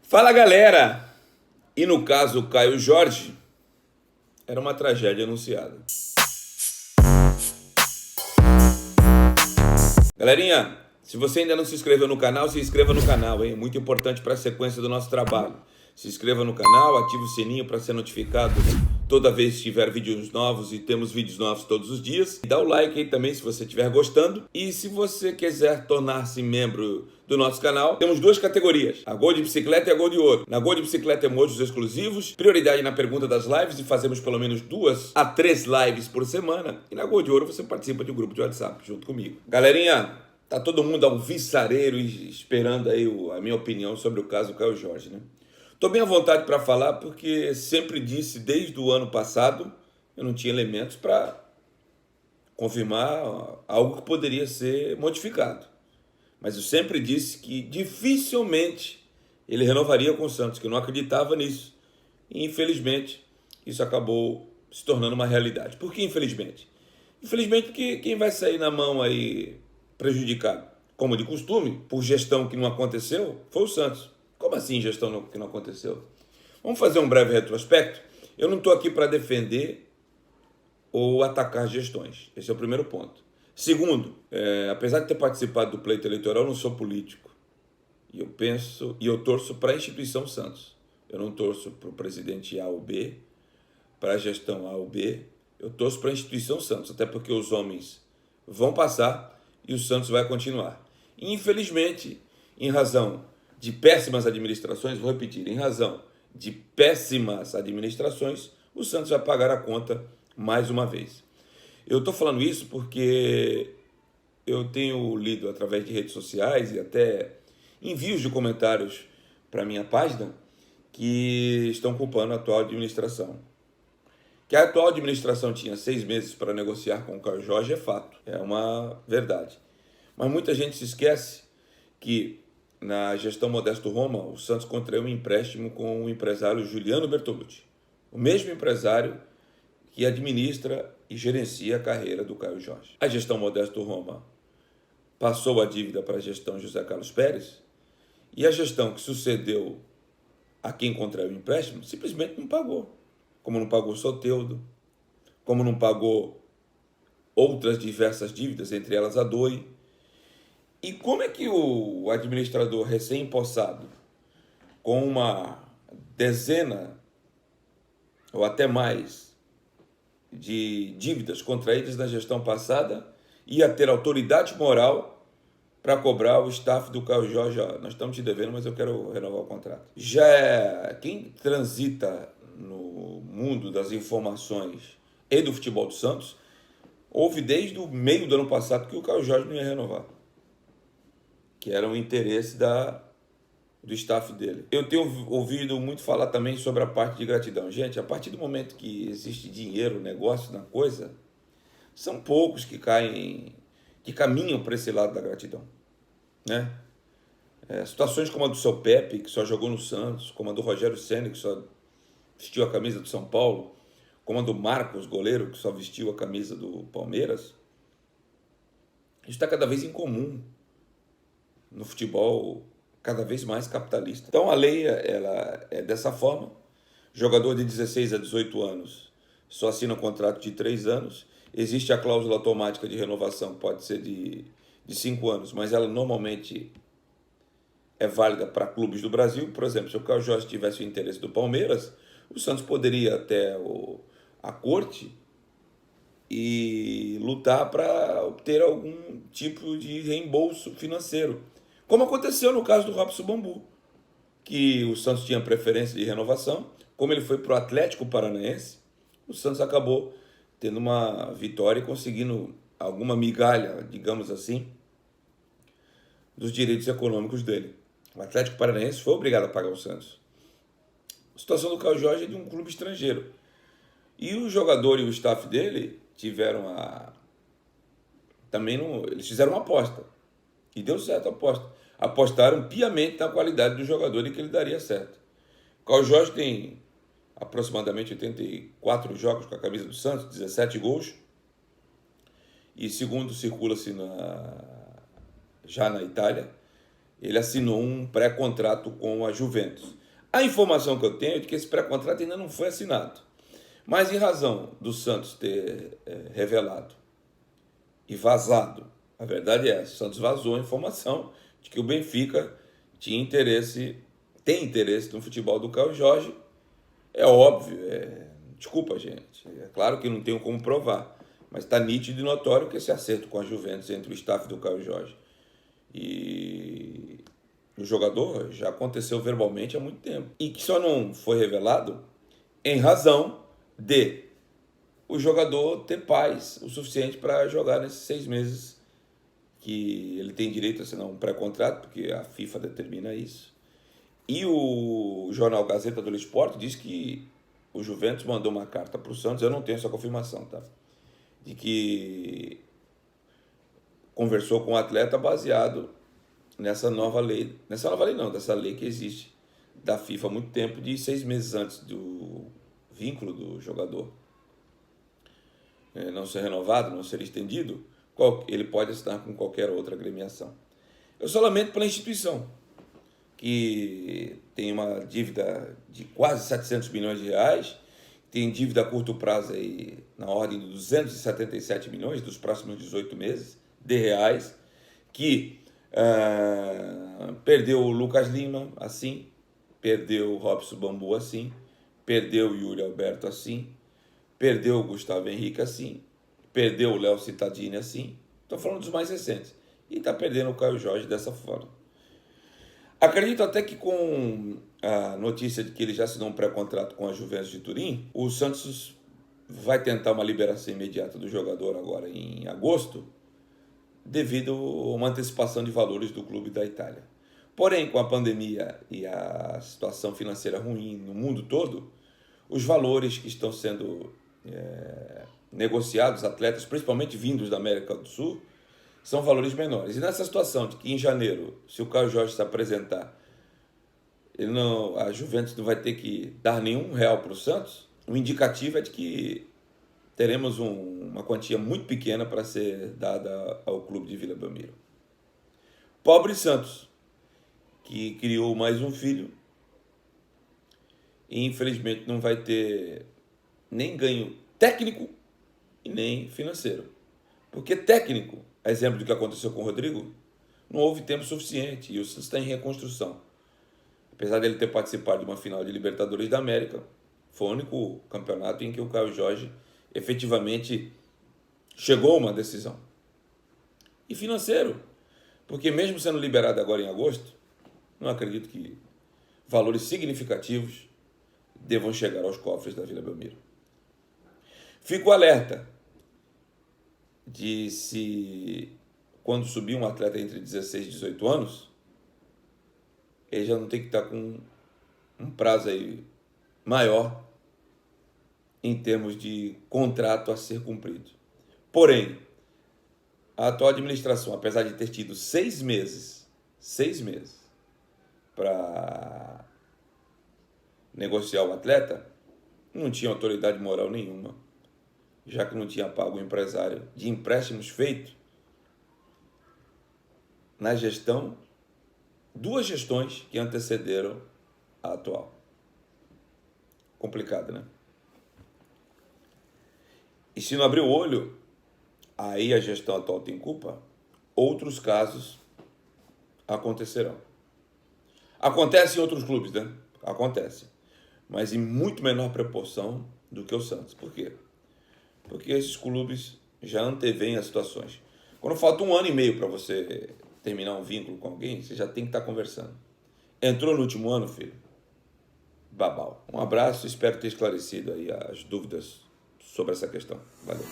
Fala, galera! E no caso Caio Jorge, era uma tragédia anunciada. Galerinha, se você ainda não se inscreveu no canal, se inscreva no canal, hein? Muito importante para a sequência do nosso trabalho. Se inscreva no canal, ative o sininho para ser notificado toda vez que tiver vídeos novos, e temos vídeos novos todos os dias. Dá o like aí também se você estiver gostando. E se você quiser tornar-se membro do nosso canal, temos duas categorias, a Gol de Bicicleta e a Gol de Ouro. Na Gol de Bicicleta temos emojis exclusivos, prioridade na pergunta das lives, e fazemos pelo menos 2 a 3 lives por semana. E na Gol de Ouro você participa de um grupo de WhatsApp junto comigo. Galerinha, tá todo mundo alvissareiro e esperando aí a minha opinião sobre o caso Caio Jorge, né? Estou bem à vontade para falar porque sempre disse desde o ano passado eu não tinha elementos para confirmar algo que poderia ser modificado. Mas eu sempre disse que dificilmente ele renovaria com o Santos, que eu não acreditava nisso. E infelizmente isso acabou se tornando uma realidade. Por que infelizmente? Infelizmente porque quem vai sair na mão aí prejudicado, como de costume, por gestão que não aconteceu, foi o Santos. Como assim gestão que não aconteceu? Vamos fazer um breve retrospecto? Eu não estou aqui para defender ou atacar gestões. Esse é o primeiro ponto. Segundo, apesar de ter participado do pleito eleitoral, eu não sou político. E eu penso e eu torço para a instituição Santos. Eu não torço para o presidente A ou B, para a gestão A ou B. Eu torço para a instituição Santos, até porque os homens vão passar e o Santos vai continuar. Infelizmente, em razão de péssimas administrações, vou repetir, em razão de péssimas administrações, o Santos vai pagar a conta mais uma vez. Eu estou falando isso porque eu tenho lido através de redes sociais e até envios de comentários para a minha página que estão culpando a atual administração. Que a atual administração tinha 6 meses para negociar com o Caio Jorge é fato, é uma verdade. Mas muita gente se esquece que na gestão Modesto Roma, o Santos contraiu um empréstimo com o empresário Juliano Bertolucci, o mesmo empresário que administra e gerencia a carreira do Caio Jorge. A gestão Modesto Roma passou a dívida para a gestão José Carlos Pérez, e a gestão que sucedeu a quem contraiu o empréstimo simplesmente não pagou. Como não pagou Soteldo, como não pagou outras diversas dívidas, entre elas a DOI. E como é que o administrador recém-empossado, com uma dezena ou até mais de dívidas contraídas na gestão passada, ia ter autoridade moral para cobrar o staff do Caio Jorge? Nós estamos te devendo, mas eu quero renovar o contrato. Quem transita no mundo das informações e do futebol do Santos, houve desde o meio do ano passado que o Caio Jorge não ia renovar, que era o interesse do staff dele. Eu tenho ouvido muito falar também sobre a parte de gratidão. Gente, a partir do momento que existe dinheiro, negócio na coisa, são poucos que caminham para esse lado da gratidão, né? Situações como a do seu Pepe, que só jogou no Santos, como a do Rogério Ceni, que só vestiu a camisa do São Paulo, como a do Marcos, goleiro, que só vestiu a camisa do Palmeiras, isso está cada vez incomum no futebol cada vez mais capitalista. Então a lei ela é dessa forma: jogador de 16 a 18 anos só assina um contrato de 3 anos, existe a cláusula automática de renovação, pode ser de 5 anos, mas ela normalmente é válida para clubes do Brasil. Por exemplo, se o Caio Jorge tivesse o interesse do Palmeiras, o Santos poderia ir até a corte e lutar para obter algum tipo de reembolso financeiro, como aconteceu no caso do Robson Bambu, que o Santos tinha preferência de renovação. Como ele foi para o Atlético Paranaense, o Santos acabou tendo uma vitória e conseguindo alguma migalha, digamos assim, dos direitos econômicos dele. O Atlético Paranaense foi obrigado a pagar o Santos. A situação do Caio Jorge é de um clube estrangeiro. E o jogador e o staff dele eles fizeram uma aposta. E deu certo a aposta. Apostaram piamente na qualidade do jogador e que ele daria certo. O Caio Jorge tem aproximadamente 84 jogos com a camisa do Santos, 17 gols. E segundo circula-se já na Itália, ele assinou um pré-contrato com a Juventus. A informação que eu tenho é de que esse pré-contrato ainda não foi assinado. Mas em razão do Santos ter revelado e vazado, a verdade é essa, o Santos vazou a informação de que o Benfica tem interesse no futebol do Caio Jorge. É óbvio, desculpa, gente, é claro que não tenho como provar, mas está nítido e notório que esse acerto com a Juventus entre o staff do Caio Jorge e o jogador já aconteceu verbalmente há muito tempo. E que só não foi revelado em razão de o jogador ter paz o suficiente para jogar nesses 6 meses que ele tem direito a assinar um pré-contrato, porque a FIFA determina isso. E o jornal Gazeta dello Sport diz que o Juventus mandou uma carta para o Santos, eu não tenho essa confirmação, tá? De que conversou com o atleta baseado dessa lei que existe da FIFA há muito tempo, de 6 meses antes do vínculo do jogador não ser renovado, não ser estendido, ele pode assinar com qualquer outra agremiação. Eu só lamento pela instituição, que tem uma dívida de quase 700 milhões de reais, tem dívida a curto prazo aí na ordem de 277 milhões dos próximos 18 meses de reais, que perdeu o Lucas Lima assim, perdeu o Robson Bambu assim, perdeu o Yuri Alberto assim, perdeu o Gustavo Henrique assim, perdeu o Léo Cittadini assim, estou falando dos mais recentes, e está perdendo o Caio Jorge dessa forma. Acredito até que com a notícia de que ele já assinou um pré-contrato com a Juventus de Turim, o Santos vai tentar uma liberação imediata do jogador agora em agosto, devido a uma antecipação de valores do clube da Itália. Porém, com a pandemia e a situação financeira ruim no mundo todo, os valores que estão sendo negociados, atletas, principalmente vindos da América do Sul, são valores menores. E nessa situação de que em janeiro, se o Caio Jorge se apresentar, a Juventus não vai ter que dar nenhum real para o Santos, o indicativo é de que teremos uma quantia muito pequena para ser dada ao clube de Vila Belmiro. Pobre Santos, que criou mais um filho e infelizmente não vai ter nem ganho técnico e nem financeiro. Porque técnico, a exemplo do que aconteceu com o Rodrigo, não houve tempo suficiente e o Santos está em reconstrução. Apesar dele ter participado de uma final de Libertadores da América, foi o único campeonato em que o Caio Jorge efetivamente chegou a uma decisão. E financeiro, porque mesmo sendo liberado agora em agosto, não acredito que valores significativos devam chegar aos cofres da Vila Belmiro. Fico alerta de se, quando subir um atleta entre 16 e 18 anos, ele já não tem que estar com um prazo aí maior em termos de contrato a ser cumprido. Porém, a atual administração, apesar de ter tido 6 meses para negociar o atleta, não tinha autoridade moral nenhuma, já que não tinha pago o empresário de empréstimos feitos na gestão, 2 gestões que antecederam a atual. Complicado, né? E se não abrir o olho, aí a gestão atual tem culpa, outros casos acontecerão. Acontece em outros clubes, né? Acontece. Mas em muito menor proporção do que o Santos. Por quê? Porque esses clubes já antevêm as situações. Quando falta 1 ano e meio para você terminar um vínculo com alguém, você já tem que estar conversando. Entrou no último ano, filho? Babau. Um abraço, espero ter esclarecido aí as dúvidas sobre essa questão. Valeu.